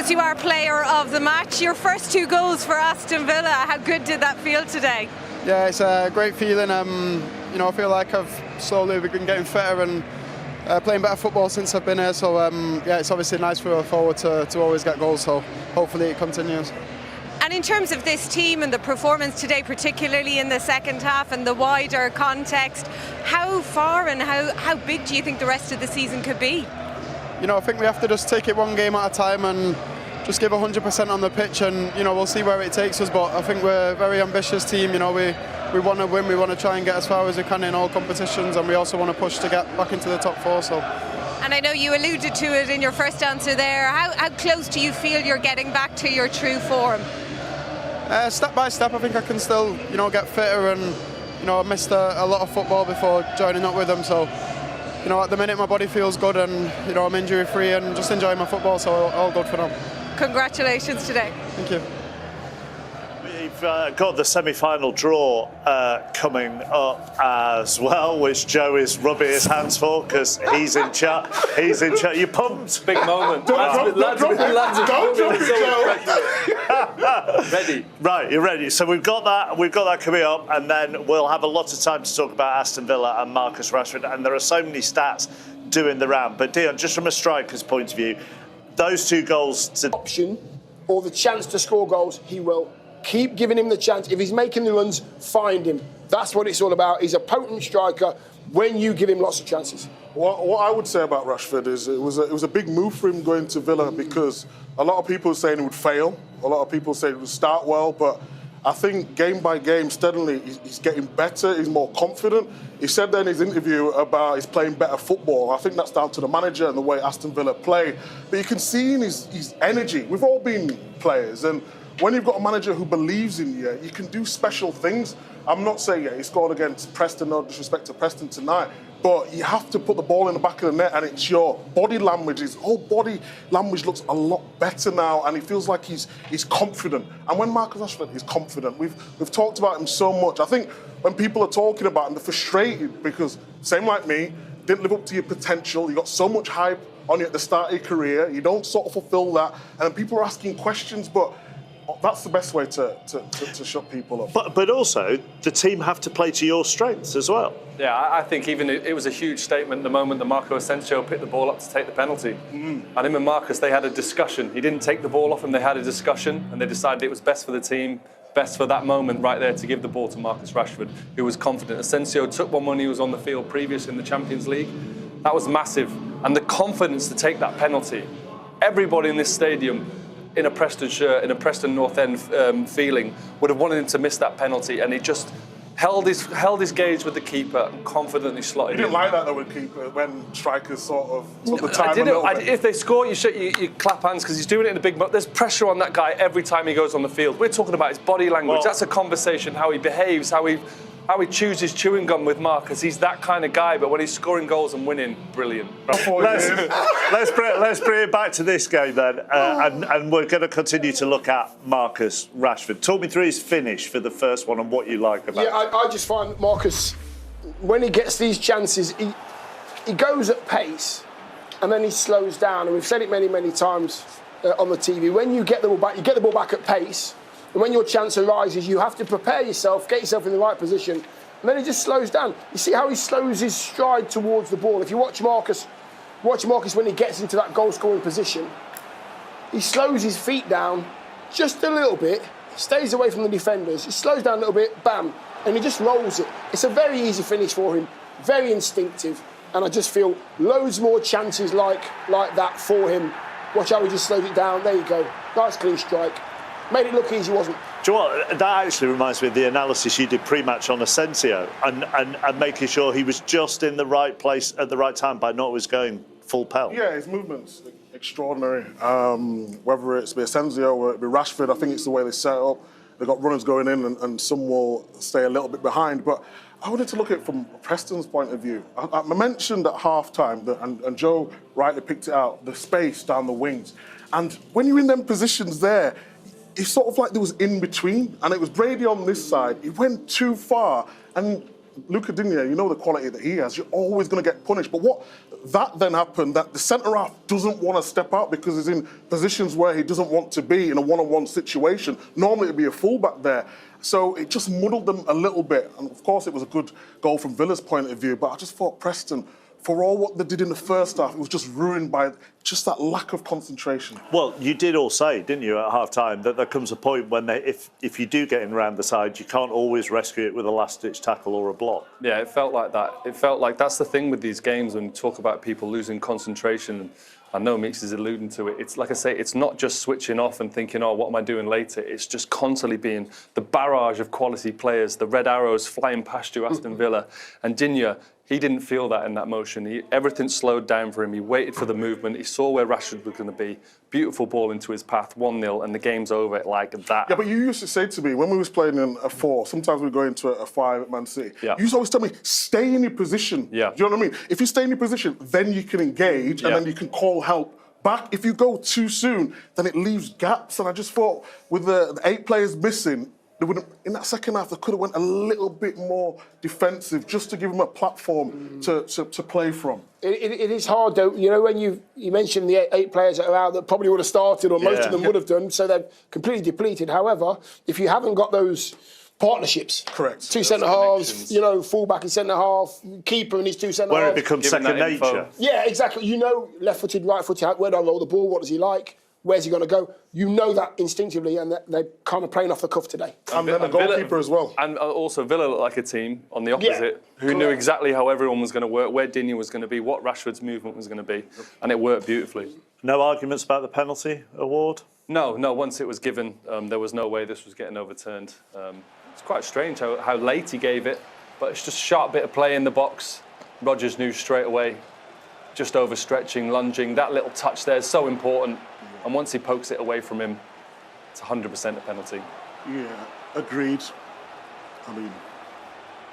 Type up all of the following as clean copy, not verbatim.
because you are player of the match. Your first 2 goals for Aston Villa, how good did that feel today? Yeah, it's a great feeling. You know, I feel like I've slowly been getting fitter and playing better football since I've been here. So yeah, it's obviously nice for a forward to always get goals. So hopefully it continues. And in terms of this team and the performance today, particularly in the second half and the wider context, how far and how big do you think the rest of the season could be? You know, I think we have to just take it one game at a time and just give 100% on the pitch, and you know, we'll see where it takes us. But I think we're a very ambitious team. You know, we want to win. We want to try and get as far as we can in all competitions, and we also want to push to get back into the top 4. So. And I know you alluded to it in your first answer there. How close do you feel you're getting back to your true form? Step by step, I think I can still, you know, get fitter, and you know, I missed a lot of football before joining up with them. So, you know, at the minute my body feels good, and you know, I'm injury free and just enjoying my football. So all good for now. Congratulations today. Thank you. We've got the semi-final draw coming up as well, which Joe is rubbing his hands for because he's in charge. He's in charge. You pumped? Big moment. Lads, ready. Right, you're ready. So we've got that coming up, and then we'll have a lot of time to talk about Aston Villa and Marcus Rashford. And there are so many stats doing the round. But Dion, just from a striker's point of view, those 2 goals to option or the chance to score goals, he will. Keep giving him the chance. If he's making the runs, find him. That's what it's all about. He's a potent striker when you give him lots of chances. What I would say about Rashford is it was a big move for him going to Villa, because a lot of people were saying he would fail. A lot of people said he would start well, but I think game by game, steadily, he's getting better, he's more confident. He said there in his interview about he's playing better football. I think that's down to the manager and the way Aston Villa play. But you can see in his energy. We've all been players, and when you've got a manager who believes in you, you can do special things. I'm not saying he scored against Preston, no disrespect to Preston tonight, but you have to put the ball in the back of the net, and it's your body language. His whole body language looks a lot better now, and he feels like he's confident. And when Marcus Rashford is confident, we've talked about him so much. I think when people are talking about him, they're frustrated because, same like me, didn't live up to your potential. You got so much hype on you at the start of your career. You don't sort of fulfill that, and then people are asking questions, but that's the best way to shut people up. But also, the team have to play to your strengths as well. Yeah, I think even it was a huge statement the moment that Marco Asensio picked the ball up to take the penalty. And him and Marcus, they had a discussion. He didn't take the ball off him, they had a discussion, and they decided it was best for the team, best for that moment right there to give the ball to Marcus Rashford, who was confident. Asensio took one when he was on the field previous in the Champions League. That was massive. And the confidence to take that penalty, everybody in this stadium, in a Preston shirt, in a Preston North End feeling, would have wanted him to miss that penalty, and he just held his gauge with the keeper and confidently slotted. You didn't like that though with keeper when strikers sort of took the time a little bit. If they score, you clap hands because he's doing it in a big. There's pressure on that guy every time he goes on the field. We're talking about his body language. That's a conversation. How he behaves, how he chews his chewing gum with Marcus. He's that kind of guy, but when he's scoring goals and winning, brilliant. Let's bring it back to this game then, and we're going to continue to look at Marcus Rashford. Talk me through his finish for the first one and what you like about it. Yeah, I just find Marcus, when he gets these chances, he goes at pace and then he slows down. And we've said it many, many times on the TV. When you get the ball back at pace, and when your chance arises, you have to prepare yourself, get yourself in the right position, and then he just slows down. You see how he slows his stride towards the ball. If you watch Marcus when he gets into that goal-scoring position, he slows his feet down just a little bit, stays away from the defenders, he slows down a little bit, bam, and he just rolls it. It's a very easy finish for him, very instinctive, and I just feel loads more chances like that for him. Watch how he just slows it down. There you go. Nice clean strike. Made it look easy, wasn't it? Do you know what? That actually reminds me of the analysis you did pre-match on Asensio and making sure he was just in the right place at the right time by not always going full pelt. Yeah, his movement's extraordinary. Whether it's Asensio or Rashford, I think it's the way they set up. They've got runners going in and some will stay a little bit behind. But I wanted to look at it from Preston's point of view. I mentioned at half-time, and Joe rightly picked it out, the space down the wings. And when you're in them positions there, it's sort of like there was in between, and it was Brady on this side. He went too far, and Luca Digne, you know the quality that he has, you're always going to get punished. But what that then happened, that the centre-half doesn't want to step out because he's in positions where he doesn't want to be in a one-on-one situation. Normally it'd be a fullback there. So it just muddled them a little bit. And of course it was a good goal from Villa's point of view, but I just thought Preston, for all what they did in the first half, it was just ruined by just that lack of concentration. Well, you did all say, didn't you, at half-time, that there comes a point when if you do get in around the side, you can't always rescue it with a last-ditch tackle or a block. Yeah, it felt like that. It felt like that's the thing with these games when you talk about people losing concentration. I know Meeks is alluding to it. It's like I say, it's not just switching off and thinking, oh, what am I doing later? It's just constantly being the barrage of quality players, the red arrows flying past you, Aston Villa. And Digne, he didn't feel that in that motion. Everything slowed down for him. He waited for the movement. He saw where Rashford was going to be. Beautiful ball into his path, 1-0, and the game's over like that. Yeah, but you used to say to me, when we was playing in a 4, sometimes we go into a 5 at Man City, Yeah. you used to always tell me, stay in your position. Yeah. Do you know what I mean? If you stay in your position, then you can engage, and then you can call help back. If you go too soon, then it leaves gaps. And I just thought, with the 8 players missing, they wouldn't, in that second half, they could have went a little bit more defensive just to give them a platform to play from. It is hard, though. You know, when you mentioned the 8 players that are out that probably would have started, or most of them would have done, so they're completely depleted. However, if you haven't got those partnerships, correct, 2 centre halves, you know, fullback and centre half, keeper and his 2 centre halves, where it becomes second nature. Yeah, exactly. You know, left-footed, right-footed, where do I roll the ball? What does he like? Where's he going to go? You know that instinctively, and they're kind of playing off the cuff today. And then the goalkeeper as well. And also Villa looked like a team on the opposite who knew exactly how everyone was going to work, where Digne was going to be, what Rashford's movement was going to be, and it worked beautifully. No arguments about the penalty award? No. Once it was given, there was no way this was getting overturned. It's quite strange how late he gave it, but it's just a sharp bit of play in the box. Rodgers knew straight away, just overstretching, lunging. That little touch there is so important. And once he pokes it away from him, it's 100% a penalty. Yeah, agreed. I mean,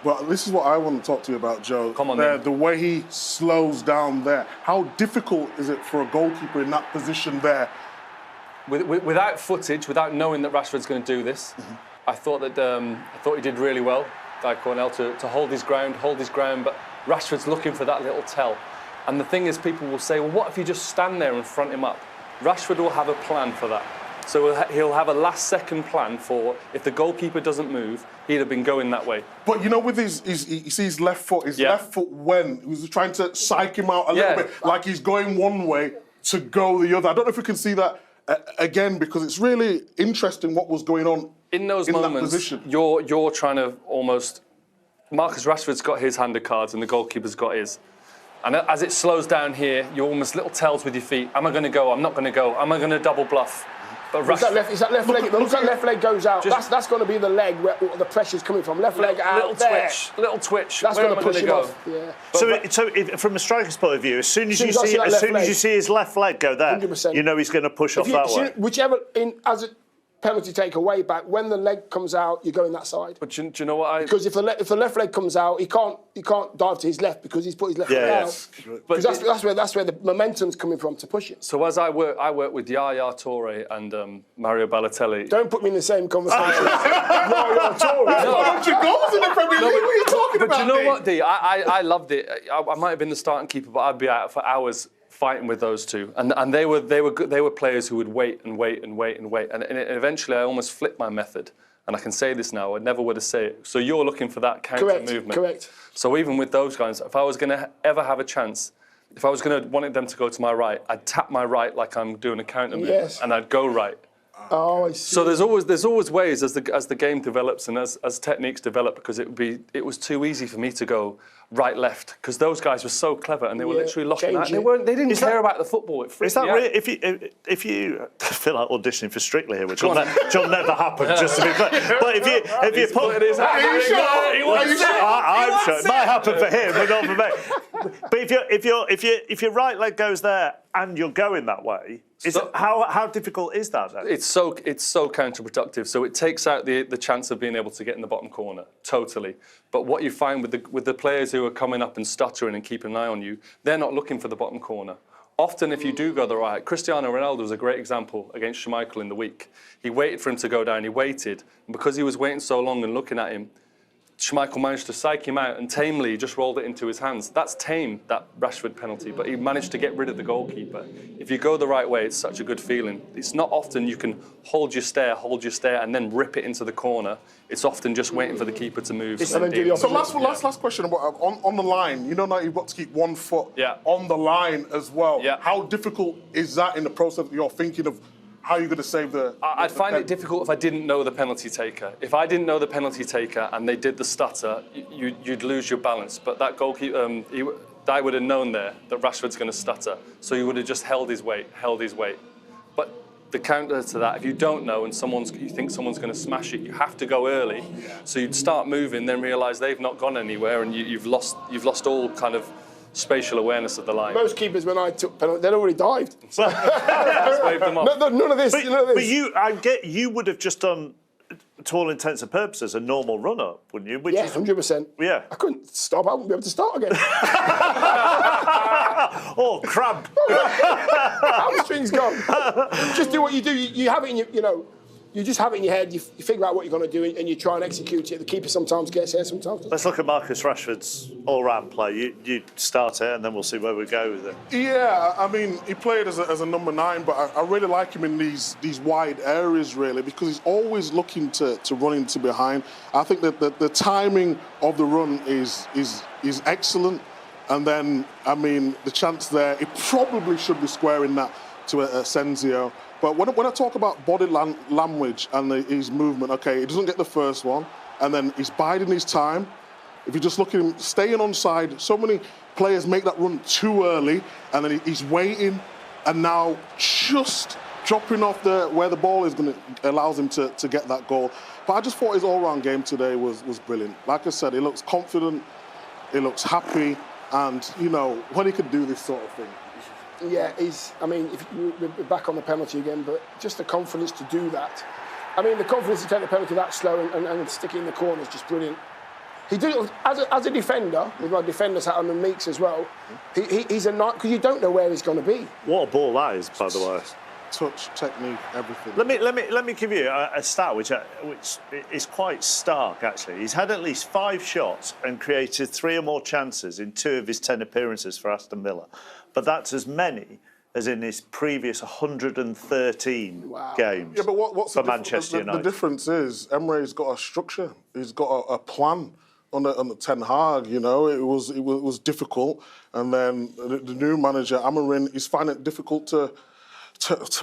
well, this is what I want to talk to you about, Joe. Come on, then. The way he slows down there. How difficult is it for a goalkeeper in that position there? Without footage, without knowing that Rashford's going to do this, I thought he did really well, Guy Cornell, to hold his ground, but Rashford's looking for that little tell. And the thing is, people will say, well, what if you just stand there and front him up? Rashford will have a plan for that. So he'll have a last-second plan for, if the goalkeeper doesn't move, he'd have been going that way. But you know, with you see his left foot, left foot when he was trying to psych him out a little bit, like he's going one way to go the other. I don't know if we can see that again, because it's really interesting what was going on in those moments. You're trying to almost. Marcus Rashford's got his hand of cards, and the goalkeeper's got his. And as it slows down here, you're almost little tells with your feet. Am I going to go? I'm not going to go. Am I going to double bluff? But Is that left leg? Once that left leg goes out, that's going to be the leg where the pressure's coming from. Left leg out there. Little twitch. That's going to push him off. Yeah. So if, from a striker's point of view, as soon as you see his left leg go there, 100%. you know he's going to push off that way. Whichever, as a penalty take away back, when the leg comes out, you're going that side. But do you know what Because if the left leg comes out, he can't dive to his left because he's put his left leg out. Because that's where the momentum's coming from to push it. So as I work with Yaya Toure and Mario Balotelli. Don't put me in the same conversation. Yaya Toure. No. 100 goals in the Premier League. What are you talking about? But you know what, D? I loved it. I might have been the starting keeper, but I'd be out for hours fighting with those two, and they were players who would wait, and eventually I almost flipped my method, and I can say this now, I never would have said it. So you're looking for that counter movement. Correct. So even with those guys, if I was going to ever have a chance, if I was going to want them to go to my right, I'd tap my right like I'm doing a counter movement, and I'd go right. Oh, I see. So there's always ways as the game develops and as techniques develop, because it was too easy for me to go right left, because those guys were so clever and they were literally locking out. They didn't care about the football. Is that really, if you feel like auditioning for Strictly here, which will never happen, just to be clear. But if you put his hand, are you sure? I'm sure it might happen for him, but not for me. But if your right leg goes there and you're going that way, how difficult is that then? It's so counterproductive. So it takes out the chance of being able to get in the bottom corner, totally. But what you find with the players who are coming up and stuttering and keeping an eye on you, they're not looking for the bottom corner. Often if you do go the right, Cristiano Ronaldo was a great example against Schmeichel in the week. He waited for him to go down, he waited, and because he was waiting so long and looking at him, Schmeichel managed to psych him out and tamely just rolled it into his hands. That's tame, that Rashford penalty, but he managed to get rid of the goalkeeper. If you go the right way, it's such a good feeling. It's not often you can hold your stare, and then rip it into the corner. It's often just waiting for the keeper to move. So last question about on the line. You know now you've got to keep 1 foot on the line as well. Yeah. How difficult is that in the process you're thinking of how you're going to save the... I'd find it difficult if I didn't know the penalty taker. If I didn't know the penalty taker and they did the stutter, you'd lose your balance. But that goalkeeper, I would have known there that Rashford's going to stutter. So he would have just held his weight. But the counter to that, if you don't know and you think someone's going to smash it, you have to go early. So you'd start moving, then realise they've not gone anywhere and you've lost all kind of spatial awareness of the line. Most keepers, when I took penalty, they'd already dived. Just waved them off. None of this. But you would have just done, to all intents and purposes, a normal run-up, wouldn't you? Yeah, 100%. Yeah. I couldn't stop. I wouldn't be able to start again. Oh, crab. Hamstring's gone. Just do what you do. You have it in your, you just have it in your head. You figure out what you're going to do and you try and execute it. The keeper sometimes gets there, sometimes doesn't. Let's look at Marcus Rashford's all-round play. You start it and then we'll see where we go with it. Yeah, I mean, he played as a number 9, but I really like him in these wide areas, really, because he's always looking to run into behind. I think that the timing of the run is excellent. And then, I mean, the chance there, he probably should be squaring that to Asensio. But when I talk about body language and his movement, okay, he doesn't get the first one, and then he's biding his time. If you just look at him staying on side, so many players make that run too early, and then he's waiting, and now just dropping off where the ball is going to allows him to get that goal. But I just thought his all-round game today was brilliant. Like I said, he looks confident, he looks happy, and when he could do this sort of thing. Yeah, we're back on the penalty again, but just the confidence to do that. I mean, the confidence to take the penalty that slow and stick it in the corner is just brilliant. He did it as a defender, with my defender's hat on and Meeks as well. He's a knight, because you don't know where he's going to be. What a ball that is, by the way. Touch, technique, everything. Let me give you a stat which is quite stark, actually. He's had at least 5 shots and created 3 or more chances in 2 of his 10 appearances for Aston Villa. But that's as many as in his previous 113 games. Yeah, but what's for Manchester United? The difference is Emre's got a structure. He's got a plan on the Ten Hag. It was difficult, and then the new manager Amorim is finding it difficult to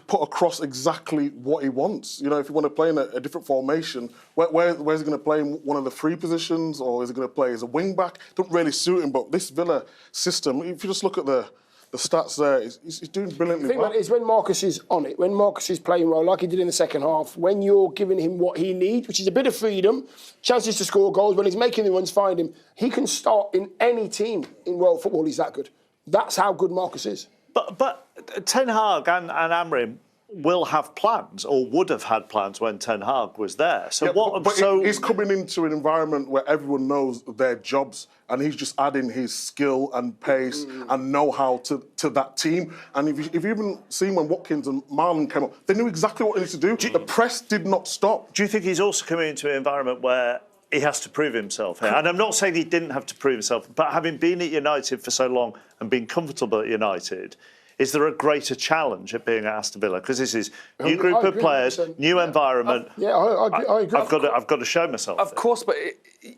put across exactly what he wants. If you want to play in a different formation, where's he going to play in one of the 3 positions, or is he going to play as a wing back? Don't really suit him. But this Villa system, if you just look at the stats there, he's doing brilliantly well. The thing is, when Marcus is on it, when Marcus is playing well, like he did in the second half, when you're giving him what he needs, which is a bit of freedom, chances to score goals, when he's making the runs, find him, he can start in any team in world football. He's that good. That's how good Marcus is. But Ten Hag and Amorim will have plans, or would have had plans when Ten Hag was there. So he's coming into an environment where everyone knows their jobs, and he's just adding his skill and pace and know-how to that team. And if you've even seen when Watkins and Marlon came up, they knew exactly what they needed to do. The press did not stop. Do you think he's also coming into an environment where he has to prove himself here? And I'm not saying he didn't have to prove himself, but having been at United for so long and being comfortable at United, is there a greater challenge at being at Aston Villa? Because this is new group of players, new environment. I agree. I've got to show myself. Of course, but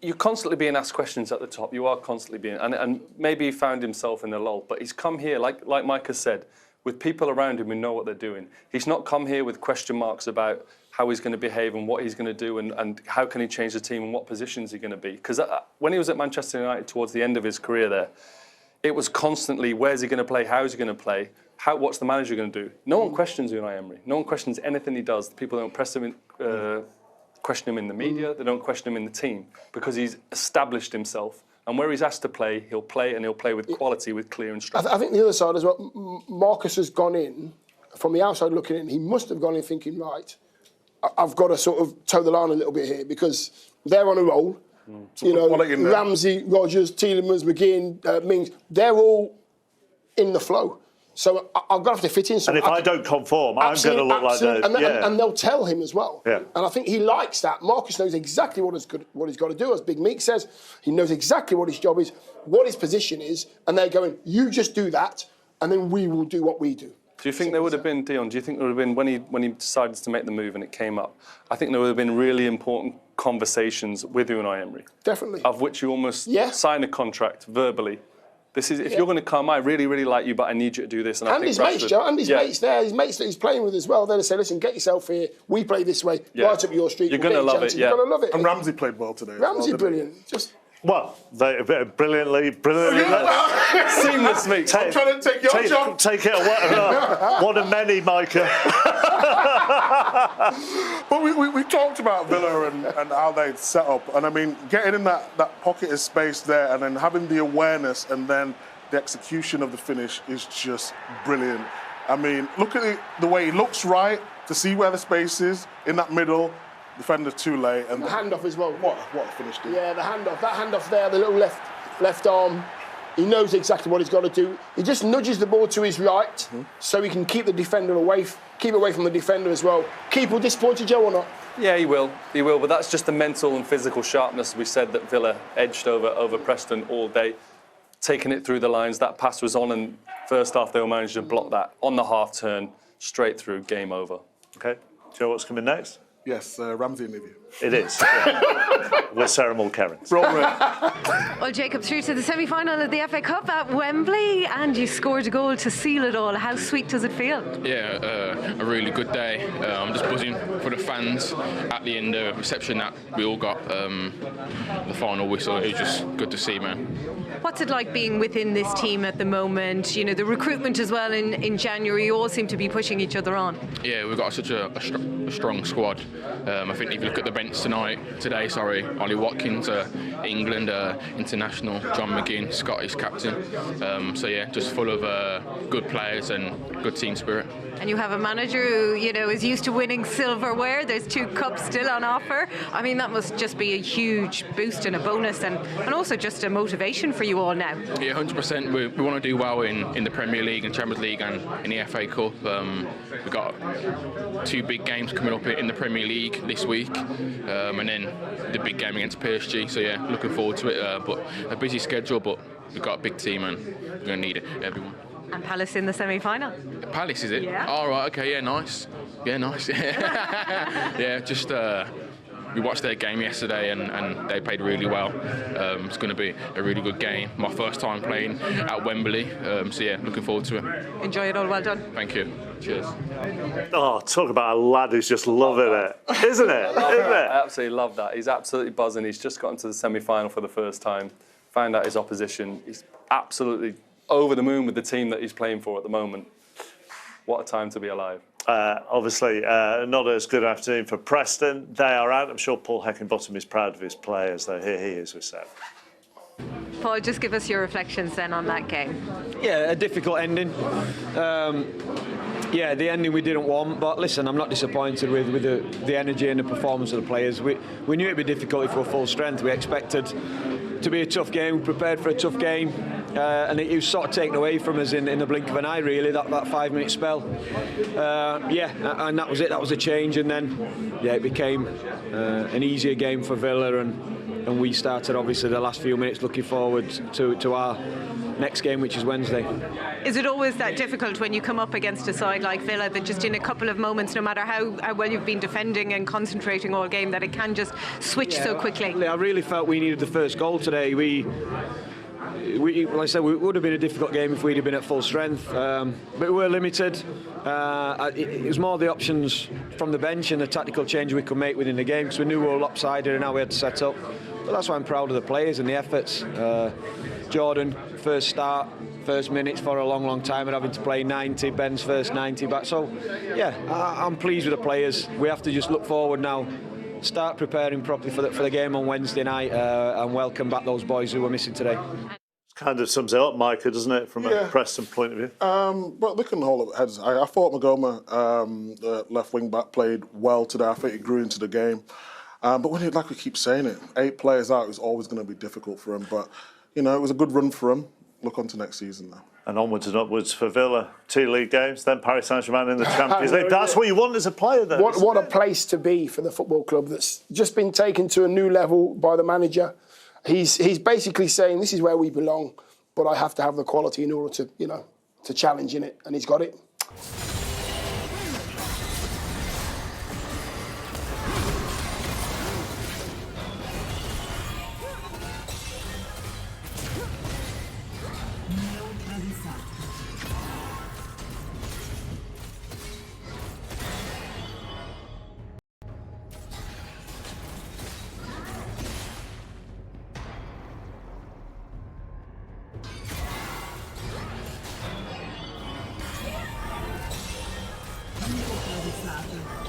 you're constantly being asked questions at the top. You are constantly being, and maybe he found himself in a lull. But he's come here, like Micah said, with people around him who know what they're doing. He's not come here with question marks about how he's going to behave and what he's going to do and how can he change the team and what positions he's going to be. Because when he was at Manchester United towards the end of his career there, it was constantly, where's he going to play? How's he going to play? What's the manager going to do? No one questions Unai Emery. No one questions anything he does. People don't question him in the media. They don't question him in the team because he's established himself. And where he's asked to play, he'll play, and he'll play with quality, with clear instructions. I think the other side as well, Marcus has gone in, from the outside looking in, he must have gone in thinking, right, I've got to sort of toe the line a little bit here because they're on a roll. Ramsey, Rodgers, Tielemans, McGinn, Mings, they're all in the flow. So I'm going to have to fit in. And if I don't conform, I'm going to look like that. And they'll tell him as well. Yeah. And I think he likes that. Marcus knows exactly what he's got to do. As Big Meek says, he knows exactly what his job is, what his position is, and they're going, you just do that, and then we will do what we do. Do you think there would have been, Dion, do you think there would have been, when he decided to make the move and it came up, I think there would have been really important conversations with Unai Emery. Definitely. Of which you almost sign a contract verbally. This is, if you're going to come, I really, really like you, but I need you to do this. And his mates, Joe, and his mates there, his mates that he's playing with as well. They'll say, listen, get yourself here. We play this way, right up your street. You're going to love it, You're going to love it. And Ramsey played well today. Ramsey, brilliant. Well, brilliantly. Seamless, mate. I'm trying to take your job. Take it away. One of many, Micah. But we talked about Villa and how they'd set up. And I mean, getting in that pocket of space there and then having the awareness and then the execution of the finish is just brilliant. I mean, look at the way he looks right to see where the space is in that middle. Defender too late. And the handoff as well. What a finish, dude. Yeah, the handoff. That handoff there, the little left arm. He knows exactly what he's got to do. He just nudges the ball to his right so he can keep the defender keep away from the defender as well. Keeper disappointed, Joe, or not? Yeah, he will. But that's just the mental and physical sharpness we said that Villa edged over Preston all day. Taking it through the lines, that pass was on, and first half they were managed to block that on the half turn, straight through, game over. Okay, do you know what's coming next? Yes, Ramsey interview. It is. With Sarah Mulkerrin. Well, Jacob, through to the semi-final of the FA Cup at Wembley, and you scored a goal to seal it all. How sweet does it feel? Yeah, a really good day. I'm just buzzing for the fans at the end. The reception that we all got, the final whistle, it was just good to see, man. What's it like being within this team at the moment? You know, the recruitment as well in January, you all seem to be pushing each other on. Yeah, we've got such a strong squad. I think if you look at the bench today, Ollie Watkins, England international, John McGinn, Scottish captain. So yeah, just full of good players and good team spirit. And you have a manager who, you know, is used to winning silverware. There's 2 cups still on offer. I mean, that must just be a huge boost and a bonus, and also just a motivation for you all now. Yeah, 100%. We want to do well in the Premier League and Champions League and in the FA Cup. We've got 2 big games coming up in the Premier League this week, and then the big game against PSG. So yeah, looking forward to it. But a busy schedule, but we've got a big team and we're going to need it, everyone. And Palace in the semi-final. Palace, is it? Yeah. Oh, right, okay, yeah, nice. Yeah, nice. Yeah, just we watched their game yesterday and they played really well. It's going to be a really good game. My first time playing at Wembley. So yeah, looking forward to it. Enjoy it all, well done. Thank you. Cheers. Oh, talk about a lad who's just loving it, isn't it? I absolutely love that. He's absolutely buzzing. He's just gotten to the semi-final for the first time. Found out his opposition. He's absolutely over the moon with the team that he's playing for at the moment. What a time to be alive. Obviously, not as good an afternoon for Preston. They are out. I'm sure Paul Heckingbottom is proud of his players, though. Here he is with Seth. Paul, just give us your reflections then on that game. Yeah, a difficult ending. Yeah, the ending we didn't want, but listen, I'm not disappointed with the energy and the performance of the players. We knew it'd be difficult if we were full strength. We expected to be a tough game, we prepared for a tough game, and it was sort of taken away from us in the blink of an eye, really, that 5-minute spell. Yeah, and that was it, that was a change, and then, yeah, it became an easier game for Villa, and we started, obviously, the last few minutes looking forward to our next game, which is Wednesday. Is it always that difficult when you come up against a side like Villa that just in a couple of moments, no matter how well you've been defending and concentrating all game, that it can just switch so quickly? I really felt we needed the first goal today. We like I said, it would have been a difficult game if we'd have been at full strength, but we were limited. It was more the options from the bench and the tactical change we could make within the game, because we knew we were lopsided and how we had to set up. But that's why I'm proud of the players and the efforts. Jordan, first minutes for a long time, and having to play 90, Ben's first 90 back. So, yeah, I'm pleased with the players. We have to just look forward now, start preparing properly for the game on Wednesday night, and welcome back those boys who were missing today. Kind of sums it up, Micah, doesn't it, from a Preston point of view? But they couldn't hold up heads. I thought Magoma, the left wing back, played well today. I think he grew into the game. But when like we keep saying it, 8 players out is always going to be difficult for him. But you know, it was a good run for him. look on to next season now. And onwards and upwards for Villa. 2 league games, then Paris Saint-Germain in the Champions League. That's what you want as a player, though. What a place to be for the football club that's just been taken to a new level by the manager. He's basically saying, this is where we belong, but I have to have the quality in order to, to challenge in it, and he's got it. Micah.